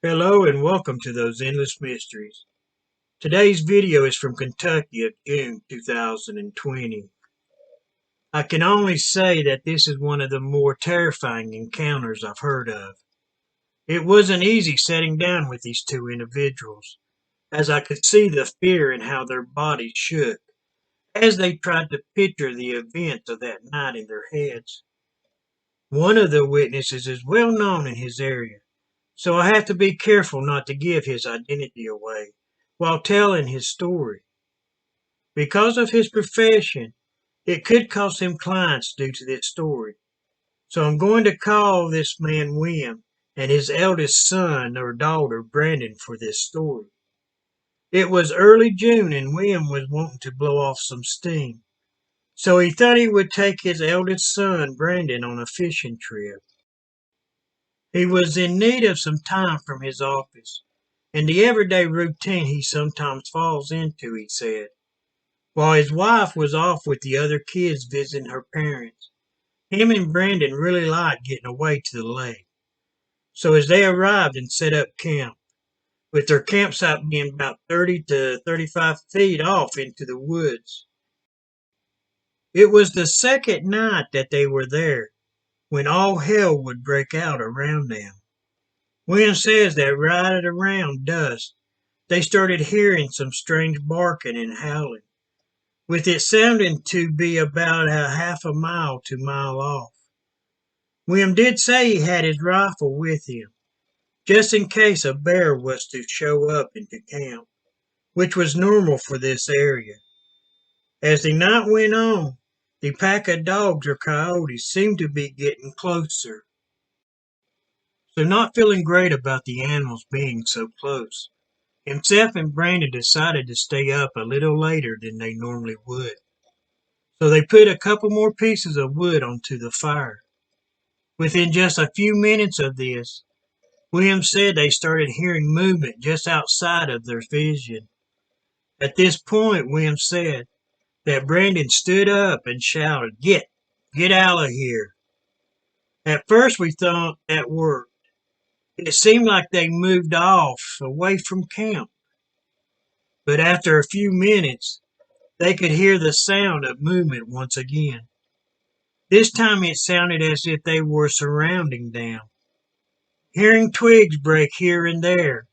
Hello and welcome to Those Endless Mysteries. Today's video is from Kentucky of June 2020. I can only say that this is one of the more terrifying encounters I've heard of. It wasn't easy sitting down with these two individuals, as I could see the fear in how their bodies shook as they tried to picture the events of that night in their heads. One of the witnesses is well known in his area, so I have to be careful not to give his identity away while telling his story. Because of his profession, it could cost him clients due to this story. So I'm going to call this man William and his eldest son or daughter Brandon for this story. It was early June and William was wanting to blow off some steam. So he thought he would take his eldest son Brandon on a fishing trip. He was in need of some time from his office and the everyday routine he sometimes falls into, he said. While his wife was off with the other kids visiting her parents, him and Brandon really liked getting away to the lake. So as they arrived and set up camp, with their campsite being about 30 to 35 feet off into the woods. It was the second night that they were there when all hell would break out around them. William says that right at around dusk, they started hearing some strange barking and howling, with it sounding to be about a half a mile to mile off. William did say he had his rifle with him, just in case a bear was to show up into camp, which was normal for this area. As the night went on, the pack of dogs or coyotes seemed to be getting closer. So not feeling great about the animals being so close, himself and Brandon decided to stay up a little later than they normally would. So they put a couple more pieces of wood onto the fire. Within just a few minutes of this, Williams said they started hearing movement just outside of their vision. At this point, Williams said that Brandon stood up and shouted, Get out of here. At first, we thought that worked. It seemed like they moved off away from camp. But after a few minutes, they could hear the sound of movement once again. This time it sounded as if they were surrounding them. Hearing twigs break here and there,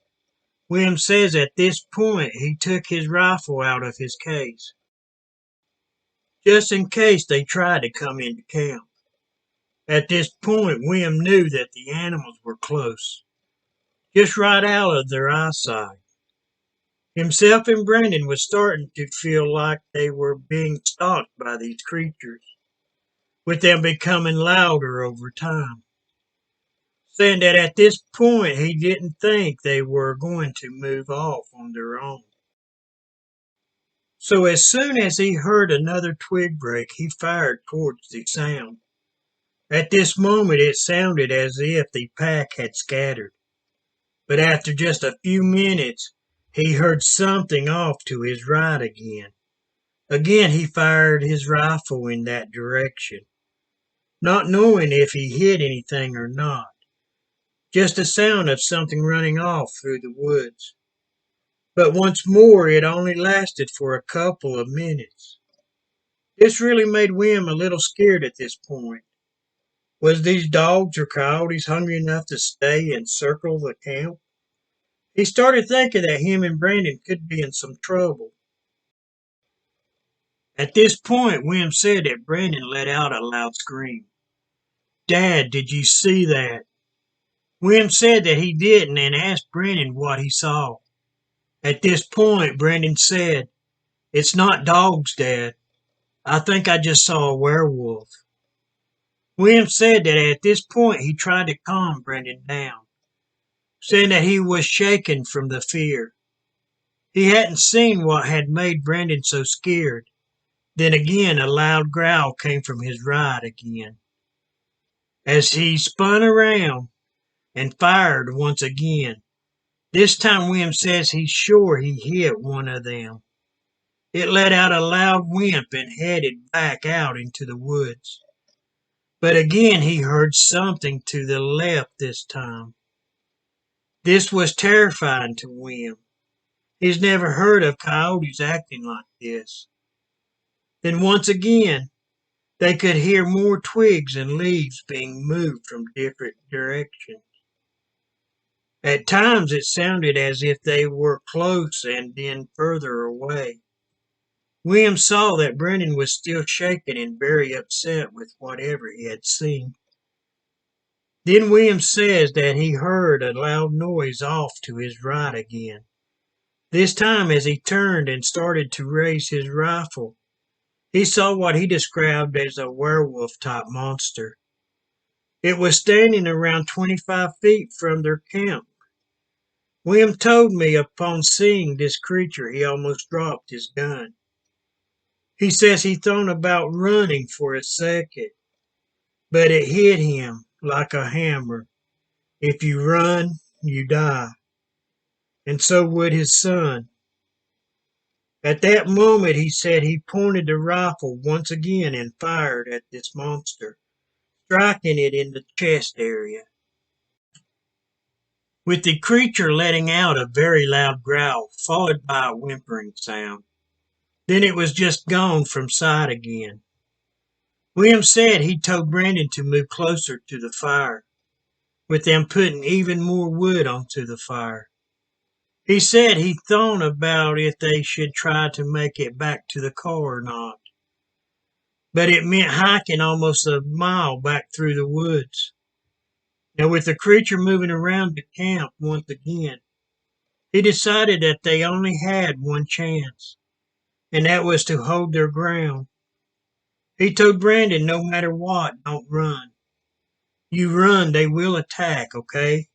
Williams says at this point he took his rifle out of his case, just in case they tried to come into camp. At this point, William knew that the animals were close, just right out of their eyesight. Himself and Brandon was starting to feel like they were being stalked by these creatures, with them becoming louder over time, saying that at this point he didn't think they were going to move off on their own. So as soon as he heard another twig break, he fired towards the sound. At this moment it sounded as if the pack had scattered, but after just a few minutes he heard something off to his right again. Again he fired his rifle in that direction, not knowing if he hit anything or not. Just the sound of something running off through the woods. But once more it only lasted for a couple of minutes. This really made William a little scared at this point. Was these dogs or coyotes hungry enough to stay and circle the camp? He started thinking that him and Brandon could be in some trouble. At this point, William said that Brandon let out a loud scream. Dad, did you see that? William said that he didn't and asked Brandon what he saw. At this point, Brandon said, It's not dogs, Dad. I think I just saw a werewolf. William said that at this point he tried to calm Brandon down, saying that he was shaken from the fear. He hadn't seen what had made Brandon so scared. Then again a loud growl came from his right again, as he spun around and fired once again. This time William says he's sure he hit one of them. It let out a loud whistle and headed back out into the woods. But again he heard something to the left this time. This was terrifying to William. He's never heard of coyotes acting like this. Then once again, they could hear more twigs and leaves being moved from different directions. At times it sounded as if they were close and then further away. William saw that Brendan was still shaken and very upset with whatever he had seen. Then William says that he heard a loud noise off to his right again. This time as he turned and started to raise his rifle, he saw what he described as a werewolf-type monster. It was standing around 25 feet from their camp. William told me upon seeing this creature he almost dropped his gun. He says he thought about running for a second, but it hit him like a hammer. If you run, you die. And so would his son. At that moment, he said he pointed the rifle once again and fired at this monster, striking it in the chest area, with the creature letting out a very loud growl, followed by a whimpering sound. Then it was just gone from sight again. William said he told Brandon to move closer to the fire, with them putting even more wood onto the fire. He said he thought about if they should try to make it back to the car or not, but it meant hiking almost a mile back through the woods. Now, with the creature moving around the camp once again, he decided that they only had one chance, and that was to hold their ground. He told Brandon, no matter what, don't run. You run, they will attack, okay?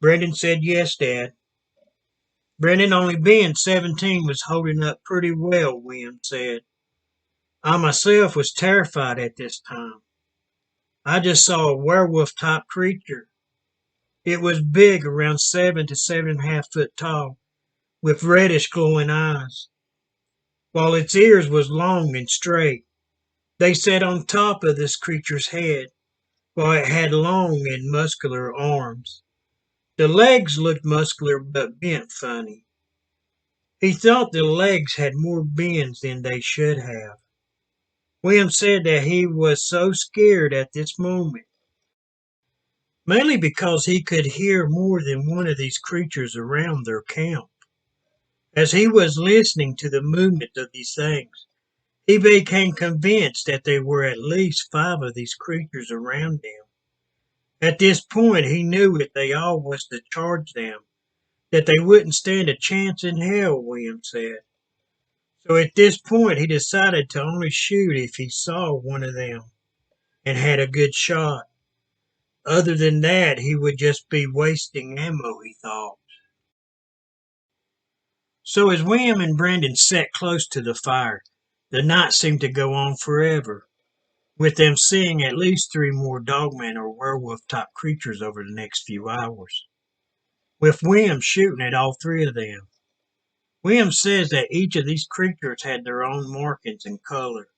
Brandon said, yes, Dad. Brandon, only being 17, was holding up pretty well, William said. I myself was terrified at this time. I just saw a werewolf-type creature. It was big, around 7 to 7.5 feet tall, with reddish glowing eyes, while its ears was long and straight. They sat on top of this creature's head, while it had long and muscular arms. The legs looked muscular but bent funny. He thought the legs had more bends than they should have. William said that he was so scared at this moment, mainly because he could hear more than one of these creatures around their camp. As he was listening to the movement of these things, he became convinced that there were at least 5 of these creatures around him. At this point, he knew if they all was to charge them, that they wouldn't stand a chance in hell, William said. So at this point, he decided to only shoot if he saw one of them and had a good shot. Other than that, he would just be wasting ammo, he thought. So as William and Brandon sat close to the fire, the night seemed to go on forever, with them seeing at least 3 more dogman or werewolf-type creatures over the next few hours, with William shooting at all 3 of them. William says that each of these creatures had their own markings and color.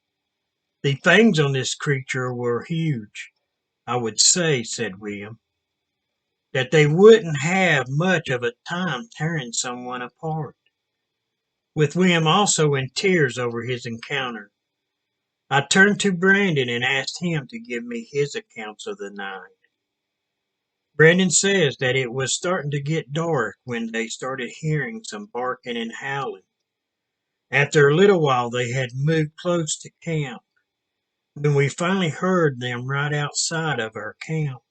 The fangs on this creature were huge. I would say, said William, that they wouldn't have much of a time tearing someone apart. With William also in tears over his encounter, I turned to Brandon and asked him to give me his accounts of the night. Brandon says that it was starting to get dark when they started hearing some barking and howling. After a little while, they had moved close to camp, when we finally heard them right outside of our camp.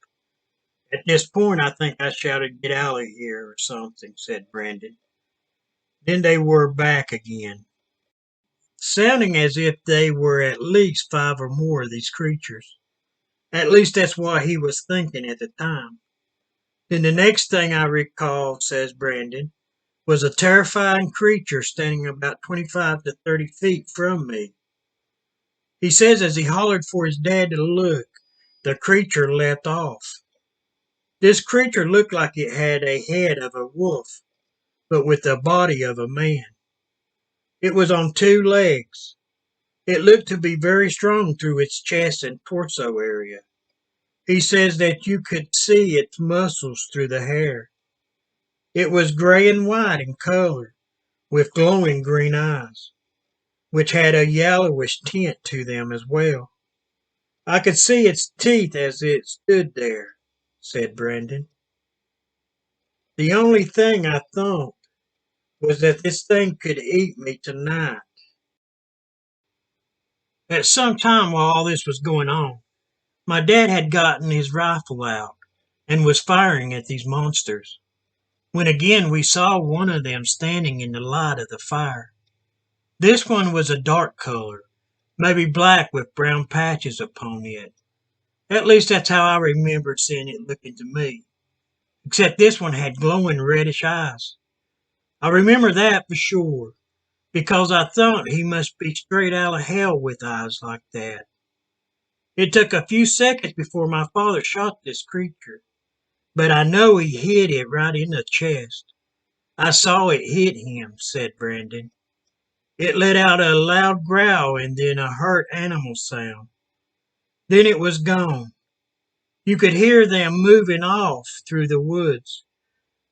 At this point, I think I shouted, "Get out of here," or something, said Brandon. Then they were back again, sounding as if they were at least 5 or more of these creatures. At least that's what he was thinking at the time. Then the next thing I recall, says Brandon, was a terrifying creature standing about 25 to 30 feet from me. He says as he hollered for his dad to look, the creature leapt off. This creature looked like it had a head of a wolf, but with the body of a man. It was on 2 legs. It looked to be very strong through its chest and torso area. He says that you could see its muscles through the hair. It was gray and white in color, with glowing green eyes, which had a yellowish tint to them as well. I could see its teeth as it stood there, said Brandon. The only thing I thought was that this thing could eat me tonight. At some time while all this was going on, my dad had gotten his rifle out and was firing at these monsters, when again we saw one of them standing in the light of the fire. This one was a dark color, maybe black with brown patches upon it. At least that's how I remembered seeing it looking to me, except this one had glowing reddish eyes. I remember that for sure, because I thought he must be straight out of hell with eyes like that. It took a few seconds before my father shot this creature, but I know he hit it right in the chest. I saw it hit him, said Brandon. It let out a loud growl and then a hurt animal sound. Then it was gone. You could hear them moving off through the woods,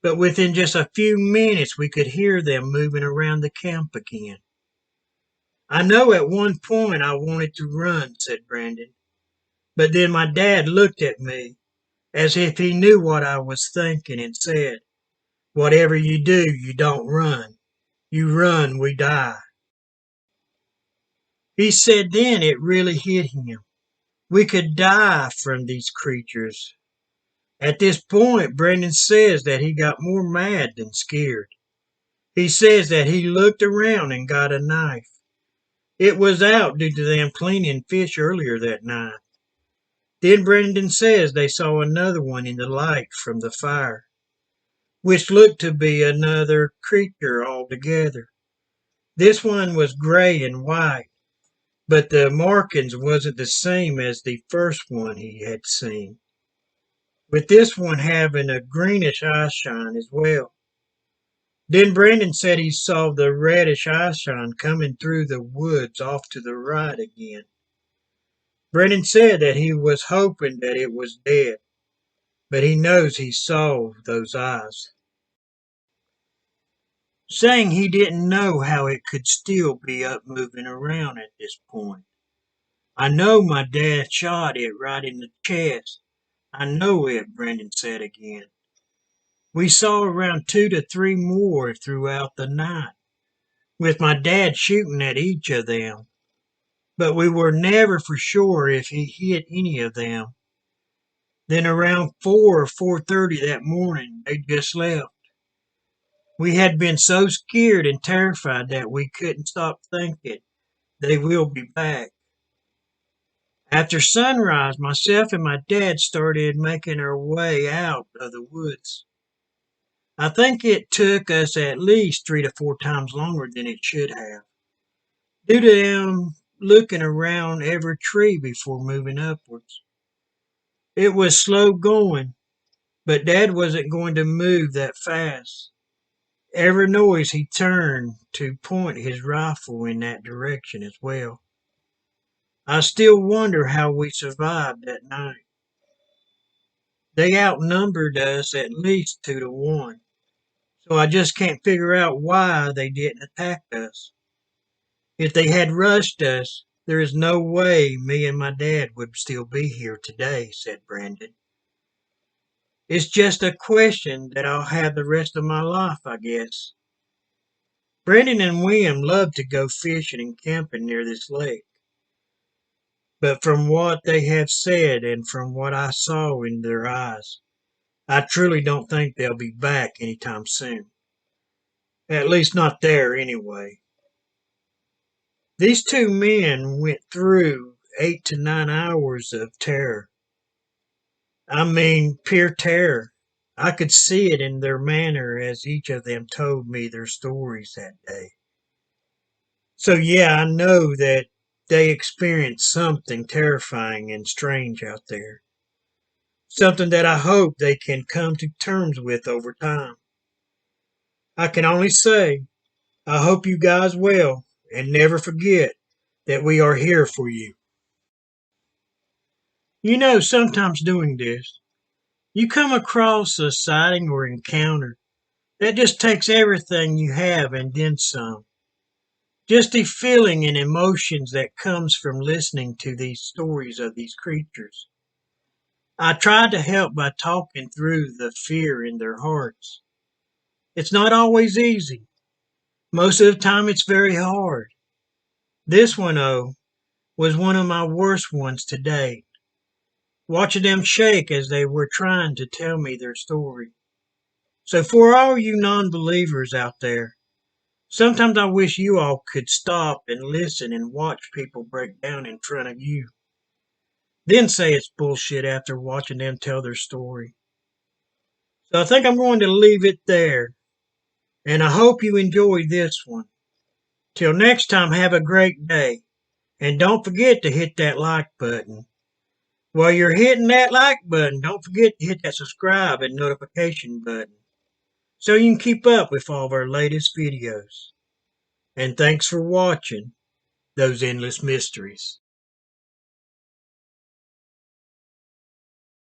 but within just a few minutes we could hear them moving around the camp again. I know at one point I wanted to run, said Brandon, but then my dad looked at me as if he knew what I was thinking and said, "Whatever you do, you don't run. You run, we die." He said then it really hit him. We could die from these creatures. At this point, Brendan says that he got more mad than scared. He says that he looked around and got a knife. It was out due to them cleaning fish earlier that night. Then Brendan says they saw another one in the light from the fire, which looked to be another creature altogether. This one was gray and white, but the markings wasn't the same as the first one he had seen, with this one having a greenish eye shine as well. Then Brandon said he saw the reddish eye shine coming through the woods off to the right again. Brandon said that he was hoping that it was dead, but he knows he saw those eyes, saying he didn't know how it could still be up moving around at this point. I know my dad shot it right in the chest. I know it, Brandon said again. We saw around 2 to 3 more throughout the night, with my dad shooting at each of them, but we were never for sure if he hit any of them. Then around 4 or 4:30 that morning, they just left. We had been so scared and terrified that we couldn't stop thinking, they will be back. After sunrise, myself and my dad started making our way out of the woods. I think it took us at least 3 to 4 times longer than it should have, due to them looking around every tree before moving upwards. It was slow going, but Dad wasn't going to move that fast. Every noise he turned to point his rifle in that direction as well. I still wonder how we survived that night. They outnumbered us at least 2 to 1, so I just can't figure out why they didn't attack us. If they had rushed us, there is no way me and my dad would still be here today, said Brandon. It's just a question that I'll have the rest of my life, I guess. Brandon and William love to go fishing and camping near this lake, but from what they have said and from what I saw in their eyes, I truly don't think they'll be back anytime soon. At least not there anyway. These 2 men went through 8 to 9 hours of terror. I mean, pure terror. I could see it in their manner as each of them told me their stories that day. So, yeah, I know that they experienced something terrifying and strange out there. Something that I hope they can come to terms with over time. I can only say, I hope you guys well, and never forget that we are here for you. You know, sometimes doing this, you come across a sighting or encounter That just takes everything you have and then some. Just the feeling and emotions that comes from listening to these stories of these creatures. I tried to help by talking through the fear in their hearts. It's not always easy. Most of the time it's very hard. This one, oh, was one of my worst ones to date. Watching them shake as they were trying to tell me their story. So for all you non-believers out there, sometimes I wish you all could stop and listen and watch people break down in front of you. Then say it's bullshit after watching them tell their story. So I think I'm going to leave it there, and I hope you enjoyed this one. Till next time, have a great day, and don't forget to hit that like button. While you're hitting that like button, don't forget to hit that subscribe and notification button so you can keep up with all of our latest videos. And thanks for watching those endless mysteries.